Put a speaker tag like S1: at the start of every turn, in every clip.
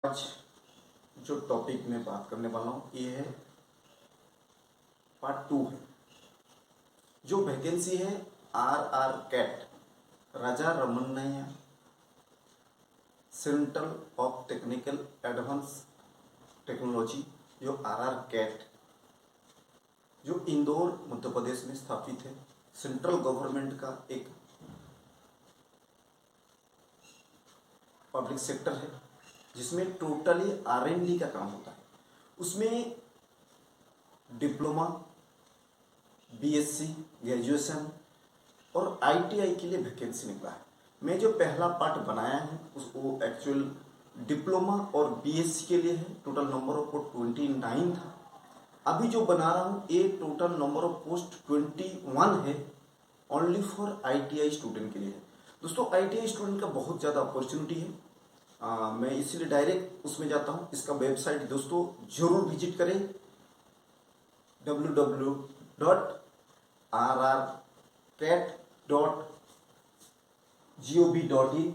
S1: आज जो टॉपिक में बात करने वाला हूँ ये है पार्ट 2 है। जो वैकेंसी है R CAT Raja Ramanna central of technical advance technology, जो आर कैट जो इंदौर मध्य प्रदेश में स्थापित है, सेंट्रल गवर्नमेंट का एक पब्लिक सेक्टर है जिसमें टोटली R&D का काम होता है। उसमें डिप्लोमा, BSc ग्रेजुएशन और ITI के लिए वैकेंसी निकला है। मैं जो पहला पार्ट बनाया है उसको एक्चुअल डिप्लोमा और BSc के लिए है। टोटल नंबर ऑफ पोस्ट 29 था। अभी जो बना रहा हूँ ये टोटल नंबर ऑफ पोस्ट 21 है, ओनली फॉर ITI स्टूडेंट के लिए है। दोस्तों ITI स्टूडेंट का बहुत ज़्यादा अपॉर्चुनिटी है। मैं इसीलिए डायरेक्ट उसमें जाता हूँ। इसका वेबसाइट दोस्तों जरूर विजिट करें, www.rrcat.gov.in।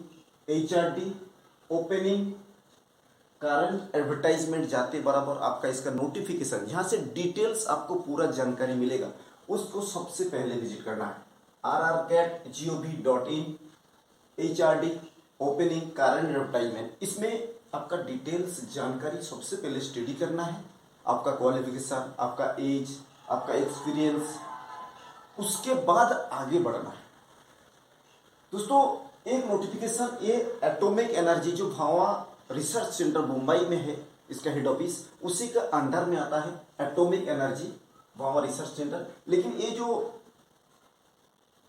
S1: HRD opening current advertisement जाते बराबर आपका इसका नोटिफिकेशन, जहाँ से डिटेल्स आपको पूरा जानकारी मिलेगा, उसको सबसे पहले विजिट करना है। rrcat.gov.in HRD opening current advertisement, इसमें आपका डिटेल्स जानकारी सबसे पहले स्टडी करना है। आपका क्वालिफिकेशन, आपका एज, आपका एक्सपीरियंस, उसके बाद आगे बढ़ना है। दोस्तों एक नोटिफिकेशन ये एटॉमिक एनर्जी जो भावा रिसर्च सेंटर मुंबई में है, इसका हेड ऑफिस उसी का अंडर में आता है, एटॉमिक एनर्जी भावा रिसर्च सेंटर। लेकिन ये जो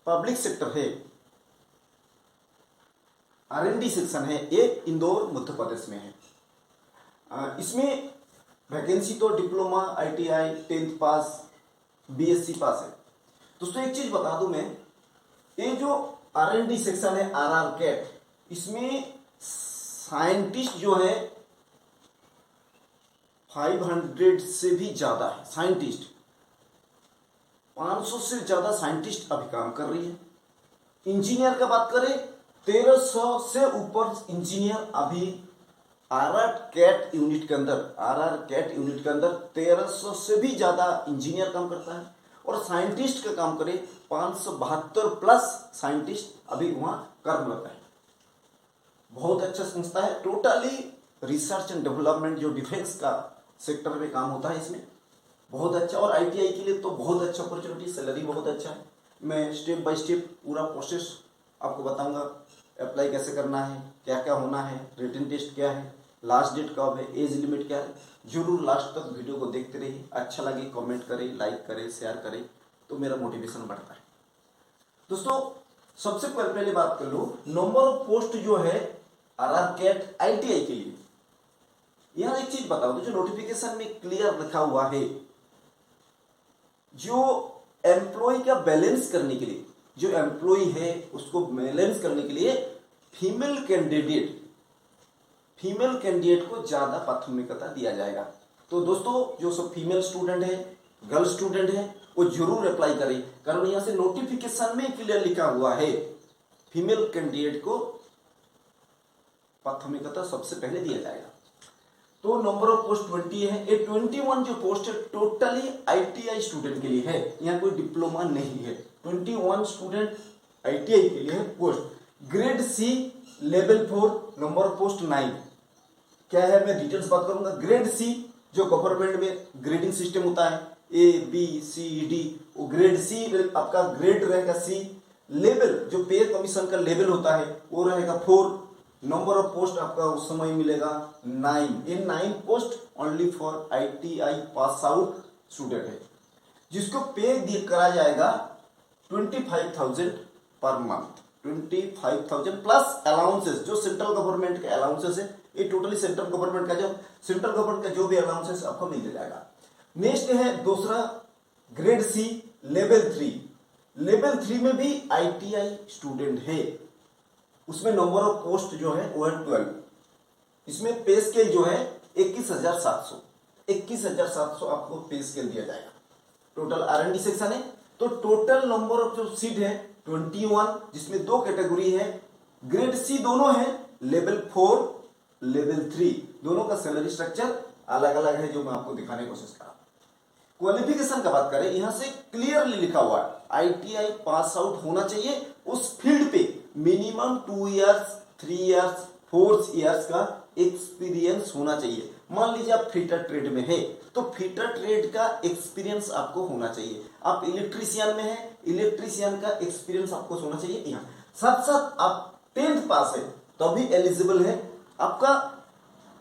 S1: पब्लिक सेक्टर है, R&D सेक्शन है, ये इंदौर मध्य प्रदेश में है। इसमें वैकेंसी तो डिप्लोमा, ITI 10th पास, BSc पास है। दोस्तों एक चीज बता दूं मैं, ये जो R&D सेक्शन है RR कैट, इसमें साइंटिस्ट जो है 500 से भी ज्यादा है। साइंटिस्ट 500 से ज्यादा साइंटिस्ट अभी काम कर रही है। इंजीनियर का बात करें 1300 से ऊपर इंजीनियर अभी RR कैट यूनिट के अंदर 1300 से भी ज्यादा इंजीनियर काम करता है। और साइंटिस्ट का काम करें 572 प्लस साइंटिस्ट अभी वहां कर्मरत है। बहुत अच्छा संस्था है। टोटली रिसर्च एंड डेवलपमेंट जो डिफेंस का सेक्टर में काम होता है, इसमें बहुत अच्छा। और ITI के लिए तो बहुत अच्छा अपॉर्चुनिटी, सैलरी बहुत अच्छा है। मैं स्टेप बाय स्टेप पूरा प्रोसेस आपको बताऊंगा, अप्लाई कैसे करना है, क्या क्या होना है, रिटन टेस्ट क्या है, लास्ट डेट कब है, एज लिमिट क्या है। जरूर लास्ट तक वीडियो को देखते रहिए। अच्छा लगे कमेंट करें, लाइक करें, शेयर करें, तो मेरा मोटिवेशन बढ़ता है। दोस्तों सबसे पहले बात कर लो, नंबर ऑफ पोस्ट जो है RR कैट ITI के लिए। यहां एक चीज बताओ, तो जो नोटिफिकेशन में क्लियर लिखा हुआ है, जो एम्प्लॉय का बैलेंस करने के लिए, जो एम्प्लॉय है उसको बैलेंस करने के लिए फीमेल कैंडिडेट को ज्यादा प्राथमिकता दिया जाएगा। तो दोस्तों जो सब फीमेल स्टूडेंट है, गर्ल स्टूडेंट है, वो जरूर अप्लाई करें, कारण यहां से नोटिफिकेशन में क्लियर लिखा हुआ है फीमेल कैंडिडेट को प्राथमिकता सबसे पहले दिया जाएगा। तो नंबर ऑफ पोस्ट 20 है। ये 21 जो पोस्ट है टोटली ITI स्टूडेंट के लिए है, यहाँ कोई डिप्लोमा नहीं है। 21 स्टूडेंट ITI के लिए है post. Grade C level 4 number of post 9। क्या है मैं डिटेल्स बात करूंगा। ग्रेड C जो गवर्नमेंट में ग्रेडिंग सिस्टम होता है ABCD, वो ग्रेड C आपका ग्रेड रहेगा C। लेवल जो पे कमीशन का लेवल होता है वो रहेगा 4। नंबर ऑफ पोस्ट आपका उस समय मिलेगा 9। ये 9 post only for ITI pass out student है, जिसको पे करा जाएगा 25,000 पर मंथ। 25,000 प्लस अलाउंसेस, जो सेंट्रल गवर्नमेंट के अलाउंसेस है, ये टोटली सेंट्रल गवर्नमेंट का जो भी अलाउंसेस आपको मिल जाएगा। नेक्स्ट है दूसरा ग्रेड C लेवल 3। लेवल 3 में भी ITI स्टूडेंट है। उसमें नंबर ऑफ पोस्ट जो है वो है 12। इसमें पे स्केल जो है 21,700 आपको पे स्केल दिया जाएगा। टोटल R&D सेक्शन है, तो टोटल नंबर ऑफ जो सीट है 21, जिसमें 2 कैटेगरी है। ग्रेड C दोनों है, लेवल 4 लेवल 3। दोनों का सैलरी स्ट्रक्चर अलग अलग है, जो मैं आपको दिखाने की कोशिश कर रहा हूँ। क्वालिफिकेशन का बात करें, यहां से क्लियरली लिखा हुआ है आईटीआई पास आउट होना चाहिए, उस फील्ड पे मिनिमम 2 इयर्स 3 इयर्स 4 इयर्स का एक्सपीरियंस होना चाहिए। मान लीजिए आप फिटर ट्रेड में है तो फिटर ट्रेड का एक्सपीरियंस आपको होना चाहिए। आप इलेक्ट्रीशियन में है, इलेक्ट्रीशियन का एक्सपीरियंस आपको होना चाहिए यहाँ। साथ साथ आप 10th पास है तो भी एलिजिबल है। आपका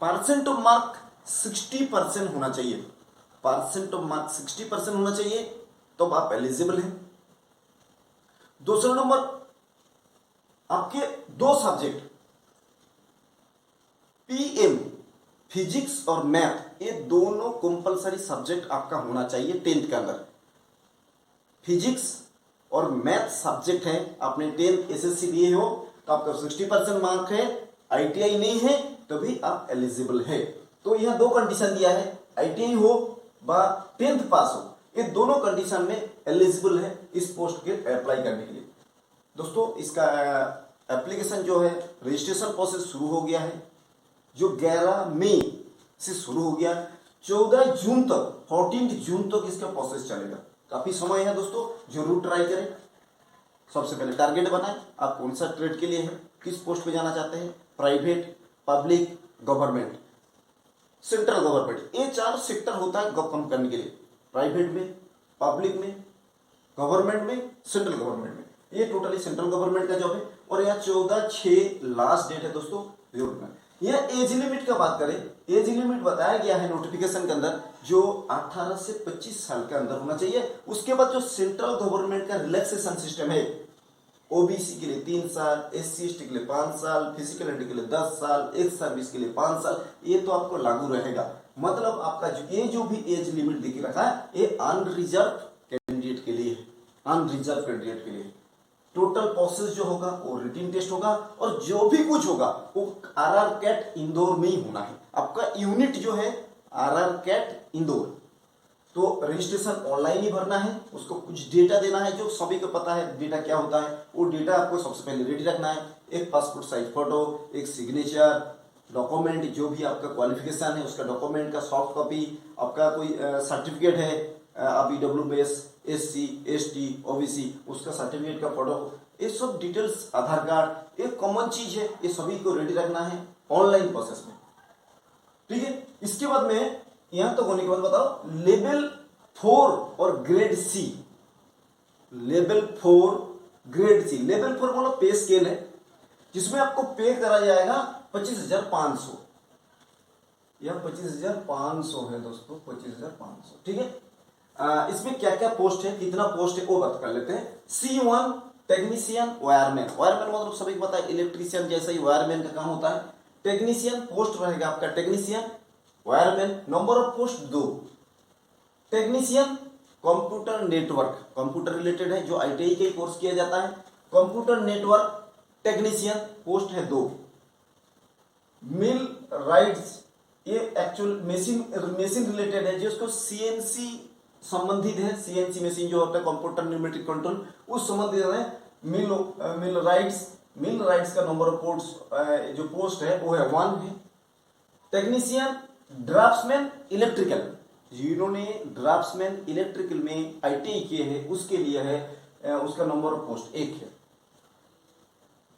S1: परसेंट ऑफ मार्क 60% होना चाहिए, परसेंट ऑफ मार्क 60% होना चाहिए तो आप एलिजिबल हैं। दूसरा नंबर, आपके 2 सब्जेक्ट पीएम फिजिक्स और मैथ, ये दोनों कंपलसरी सब्जेक्ट आपका होना चाहिए 10th के अंदर। फिजिक्स और मैथ सब्जेक्ट है, आपने 10th एसएससी दिए हो तो आपका 60% मार्क है, आईटीआई नहीं है तो भी आप एलिजिबल है। तो यह 2 कंडीशन दिया है, आईटीआई हो व 10th पास हो, ये दोनों कंडीशन में एलिजिबल है इस पोस्ट के अप्लाई करने के लिए। दोस्तों इसका एप्लीकेशन जो है, रजिस्ट्रेशन प्रोसेस शुरू हो गया है, जो 11 मई से शुरू हो गया, 14 जून तक 14 जून तक इसका प्रोसेस चलेगा। काफी समय है दोस्तों, जरूर ट्राई करें। सबसे पहले टारगेट बनाएं, आप कौन सा ट्रेड के लिए है, किस पोस्ट पे जाना चाहते हैं, private, public, government, central government, ये 4 सेक्टर होता है काम करने के लिए, प्राइवेट में, पब्लिक में, गवर्नमेंट में, सेंट्रल गवर्नमेंट में। ये टोटली सेंट्रल गवर्नमेंट का जॉब है और यह 14/6 लास्ट डेट है दोस्तों। यह एज लिमिट का बात करें, एज लिमिट बताया गया है नोटिफिकेशन के अंदर, जो 18 से 25 साल के अंदर होना चाहिए। उसके बाद जो सेंट्रल गवर्नमेंट का रिलैक्सेशन सिस्टम है, ओबीसी के लिए 3 साल, SC/ST के लिए 5 साल, फिजिकल एंट्री के लिए 10 साल, एक्स सर्विस के लिए 5 साल, ये तो आपको लागू रहेगा। मतलब आपका जो भी एज लिमिट दिख रखा है, ये अनरिजर्व कैंडिडेट के लिए है, अनरिजर्व कैंडिडेट के लिए। टोटल प्रोसेस जो होगा वो रिटन टेस्ट होगा और जो भी कुछ होगा वो RR कैट इंदौर में ही होना है। आपका यूनिट जो है RR कैट इंदौर, तो रजिस्ट्रेशन ऑनलाइन ही भरना है, उसको कुछ डेटा देना है, जो सभी को पता है डेटा क्या होता है। वो डेटा आपको सबसे पहले रेडी रखना है, एक पासपोर्ट साइज फोटो, एक सिग्नेचर, डॉक्यूमेंट, जो भी आपका क्वालिफिकेशन है उसका डॉक्यूमेंट का सॉफ्ट कॉपी, आपका कोई सर्टिफिकेट है, आप EWS, SC, ST, OBC, उसका सर्टिफिकेट का फोटो, ये सब डिटेल्स, आधार कार्ड, एक कॉमन चीज है, ये सभी को रेडी रखना है ऑनलाइन प्रोसेस में। ठीक है, इसके बाद में यहां तक होने के बाद बताओ, लेवल 4 और grade C, level 4 grade C, level 4 मतलब पे स्केल है, जिसमें आपको पे करा जाएगा 25,500, यह 25,500 है दोस्तों, 25,500। ठीक है, इसमें क्या क्या पोस्ट है, कितना पोस्ट है वो बात कर लेते हैं। C1 टेक्नीशियन वायरमैन, वायरमैन मतलब सभी को पता है इलेक्ट्रीशियन जैसा ही वायरमैन का काम होता है। टेक्नीशियन पोस्ट रहेगा आपका technician, wireman, number of post 2। Technician computer network, computer related है, जो ITI के कोर्स किया जाता है। कंप्यूटर नेटवर्क टेक्नीशियन पोस्ट है 2। मिल राइट्स, ये एक्चुअल मशीन रिलेटेड है, जिसको CNC संबंधित है, CNC मशीन जो होता है कंप्यूटर न्यूमेटिक कंट्रोल, उस संबंधित है। मिल राइट्स का नंबर ऑफ पोस्ट जो पोस्ट है वो है 1 है। टेक्नीशियन ड्राफ्ट्समैन इलेक्ट्रिकल, जिन्होंने ड्राफ्ट्समैन इलेक्ट्रिकल में ITI किए हैं उसके लिए है, उसका नंबर ऑफ पोस्ट 1 है।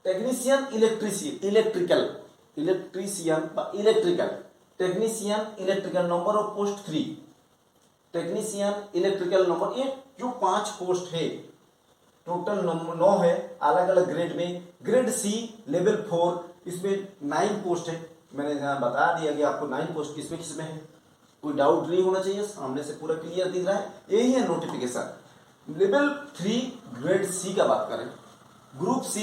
S1: Technician electrical, technician electrical number of post 3। Technician electrical number, ये जो 5 पोस्ट है, टोटल 9 है अलग अलग ग्रेड में। ग्रेड C लेवल 4, इसमें 9 पोस्ट है। मैंने यहाँ बता दिया कि आपको 9 पोस्ट किसमें किसमें है, कोई डाउट नहीं होना चाहिए, सामने से पूरा क्लियर दिख रहा है, यही है नोटिफिकेशन। लेवल 3 ग्रेड C का बात करें, ग्रुप C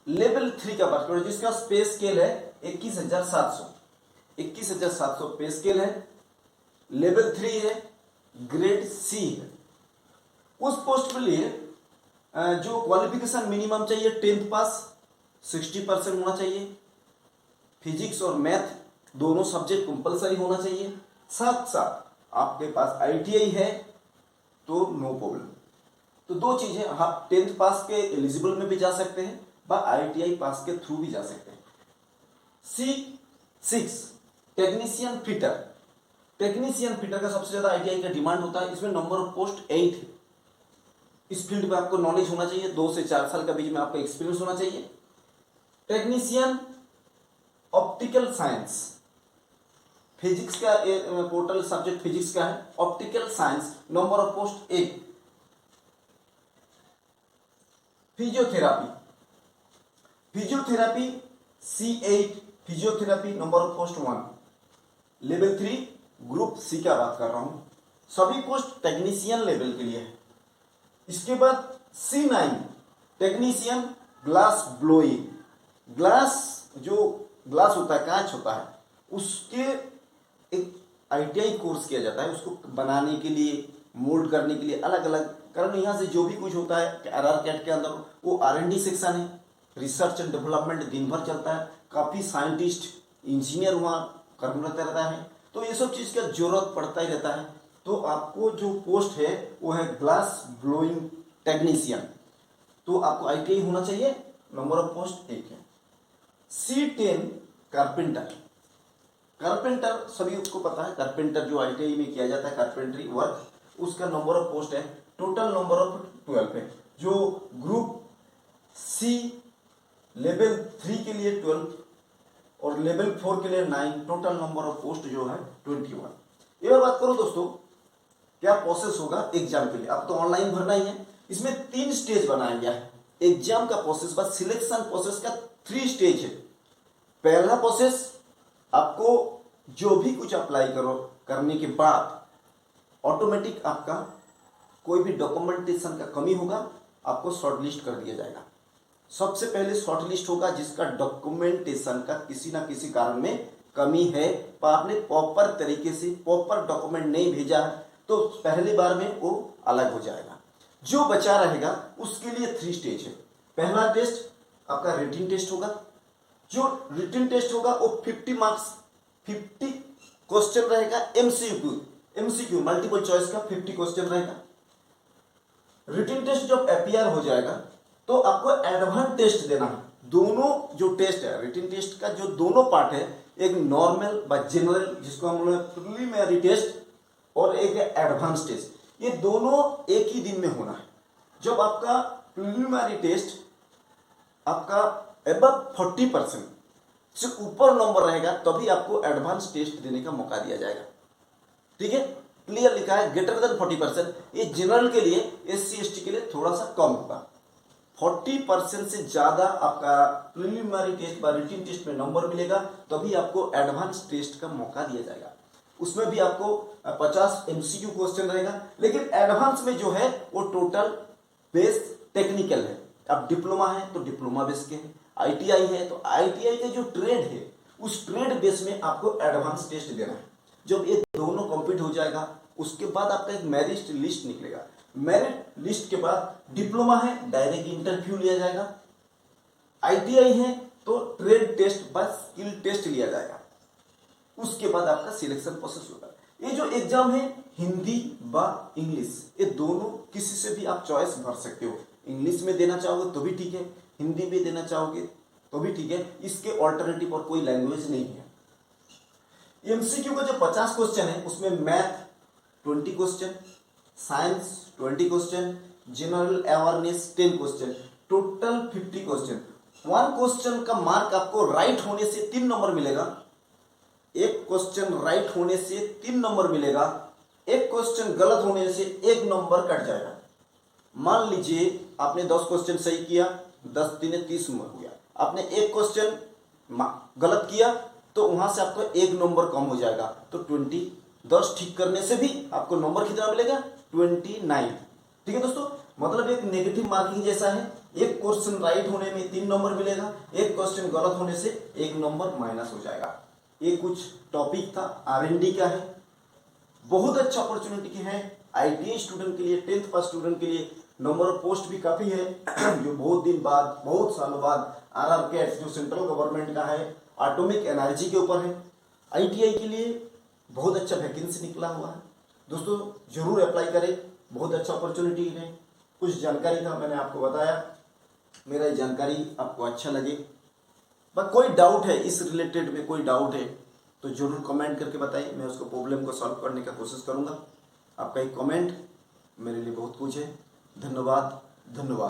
S1: लेवल 3 का बात करें, जिसका पे स्केल है 21,700 पे स्केल है, लेवल 3 है, ग्रेड C है। उस पोस्ट के लिए जो क्वालिफिकेशन मिनिमम चाहिए 10th पास, 60% होना चाहिए, फिजिक्स और मैथ दोनों सब्जेक्ट कंपलसरी होना चाहिए। साथ साथ आपके पास ITI है तो नो प्रॉब्लम। तो 2 चीजें, आप 10th पास के एलिजिबल में भी जा सकते हैं व ITI पास के थ्रू भी जा सकते हैं। 6 टेक्नीशियन फिटर। टेक्नीशियन फिटर का सबसे ज्यादा आईटीआई का डिमांड होता है। इसमें नंबर ऑफ पोस्ट 8 है। इस फील्ड में आपको नॉलेज होना चाहिए, 2 से 4 साल का बीच में आपका एक्सपीरियंस होना चाहिए। टेक्नीशियन ऑप्टिकल साइंस, फिजिक्स का टोटल सब्जेक्ट फिजिक्स का है। Optical science number of post 1। Physiotherapy, physiotherapy C8 physiotherapy number of post 1। Level 3 group C का बात कर रहा हूं। सभी पोस्ट टेक्नीशियन लेवल के लिए है। इसके बाद C9 technician glass blowing. Glass जो ग्लास होता है, कांच होता है, उसके एक आईटीआई कोर्स किया जाता है। उसको बनाने के लिए, मोल्ड करने के लिए अलग अलग, कारण यहाँ से जो भी कुछ होता है आरआर कैट के अंदर वो R&D सेक्शन है। रिसर्च एंड डेवलपमेंट दिन भर चलता है। काफ़ी साइंटिस्ट इंजीनियर वहाँ कर्मरत रहता है। तो ये सब चीज़ का जरूरत पड़ता ही रहता है। तो आपको जो पोस्ट है वो है ग्लास ब्लोइंग टेक्नीशियन। तो आपको आईटीआई होना चाहिए। नंबर ऑफ पोस्ट 1 है। C10 carpenter. कारपेंटर सभी को पता है, कारपेंटर जो आईटीआई में किया जाता है कारपेंटरी वर्क, उसका नंबर ऑफ पोस्ट है। टोटल नंबर ऑफ 12 है। जो ग्रुप सी लेवल 3 के लिए 12 और लेवल 4 के लिए 9, टोटल नंबर ऑफ पोस्ट जो है 21। एक बार बात करो दोस्तों, क्या प्रोसेस होगा एग्जाम के लिए। अब तो ऑनलाइन भरना ही है। इसमें 3 स्टेज बनाया गया है एग्जाम का प्रोसेस। बस सिलेक्शन प्रोसेस का 3 स्टेज है। पहला प्रोसेस, आपको जो भी कुछ अप्लाई करो करने के बाद ऑटोमेटिक आपका कोई भी डॉक्यूमेंटेशन का कमी होगा, आपको शॉर्टलिस्ट कर दिया जाएगा। सबसे पहले शॉर्टलिस्ट होगा जिसका डॉक्यूमेंटेशन का किसी ना किसी कारण में कमी है, पर आपने प्रॉपर तरीके से प्रॉपर डॉक्यूमेंट नहीं भेजा है, तो पहली बार में वो अलग हो जाएगा। जो बचा रहेगा उसके लिए 3 स्टेज है। पहला टेस्ट आपका रिटन टेस्ट होगा। जो रिटन टेस्ट होगा वो 50 मार्क्स 50 क्वेश्चन रहेगा। एमसीक्यू मल्टीपल चॉइस का 50 क्वेश्चन रहेगा। रिटन टेस्ट जब अपीयर हो जाएगा तो आपको एडवांस टेस्ट देना है। दोनों जो टेस्ट है, रिटन टेस्ट का जो दोनों पार्ट है, एक नॉर्मल व जनरल जिसको हम लोग प्रीलिमिनरी टेस्ट और एक एडवांस टेस्ट, ये दोनों एक ही दिन में होना है। जब आपका प्रीलिमिनरी टेस्ट आपका अबव 40% से ऊपर नंबर रहेगा तभी आपको एडवांस टेस्ट देने का मौका दिया जाएगा। ठीक है, क्लियर लिखा है ग्रेटर देन 40%। ये जनरल के लिए, SC ST के लिए थोड़ा सा कम होगा। 40% से ज्यादा आपका प्रीलिमिनरी टेस्ट व रिटन टेस्ट में नंबर मिलेगा तभी आपको एडवांस टेस्ट का मौका दिया जाएगा। उसमें भी आपको 50 MCQ क्वेश्चन रहेगा, लेकिन एडवांस में जो है वो टोटल बेस टेक्निकल है। अब डिप्लोमा है तो डिप्लोमा बेस के है, ITI है तो ITI के जो ट्रेड है उस ट्रेड बेस में आपको एडवांस टेस्ट देना है। जब ये दोनों कंप्लीट हो जाएगा उसके बाद आपका एक मेरिट लिस्ट निकलेगा। मेरिट लिस्ट के बाद डिप्लोमा है डायरेक्ट इंटरव्यू लिया जाएगा, ITI है तो ट्रेड टेस्ट बस स्किल टेस्ट लिया जाएगा। उसके बाद आपका सिलेक्शन प्रोसेस होगा। ये जो एग्जाम है हिंदी व इंग्लिश, ये दोनों किसी से भी आप चॉइस भर सकते हो। इंग्लिश में देना चाहोगे तो भी ठीक है, हिंदी में देना चाहोगे तो भी ठीक है। इसके ऑल्टरनेटिव और कोई लैंग्वेज नहीं है। MCQ का जो 50 क्वेश्चन है उसमें math 20 question, science 20 question, general awareness 10 question, total 50 question. 1 question का मार्क आपको राइट होने से 3 नंबर मिलेगा। एक क्वेश्चन राइट होने से 3 नंबर मिलेगा। एक क्वेश्चन गलत होने से 1 नंबर कट जाएगा। मान लीजिए आपने 10 क्वेश्चन सही किया, 10 3 30 नंबर हो गया। आपने एक क्वेश्चन गलत किया तो वहां से आपको 1 नंबर कम हो जाएगा, तो 20। 10 ठीक करने से भी आपको नंबर कितना मिलेगा? 29। ठीक है दोस्तों, मतलब एक नेगेटिव मार्किंग जैसा है। एक क्वेश्चन राइट होने में 3 नंबर मिलेगा, एक क्वेश्चन गलत होने से 1 नंबर माइनस हो जाएगा। ये कुछ टॉपिक था, R&D का है। बहुत अच्छा अपॉर्चुनिटी है ITI स्टूडेंट के लिए, 10th पास स्टूडेंट के लिए। नंबर ऑफ पोस्ट भी काफी है जो बहुत दिन बाद, बहुत सालों बाद RR कैट जो सेंट्रल गवर्नमेंट का है, एटॉमिक एनर्जी के ऊपर है। ITI के लिए बहुत अच्छा वैकेंसी निकला हुआ है। दोस्तों जरूर अप्लाई करें, बहुत अच्छा अपॉर्चुनिटी है। कुछ जानकारी था मैंने आपको बताया, मेरा जानकारी आपको अच्छा लगे पर कोई डाउट है इस रिलेटेड में, कोई डाउट है तो जरूर कमेंट करके बताइए, मैं उसको प्रॉब्लम को सॉल्व करने का कोशिश करूंगा। आपका एक कमेंट मेरे लिए बहुत कुछ है। धन्यवाद।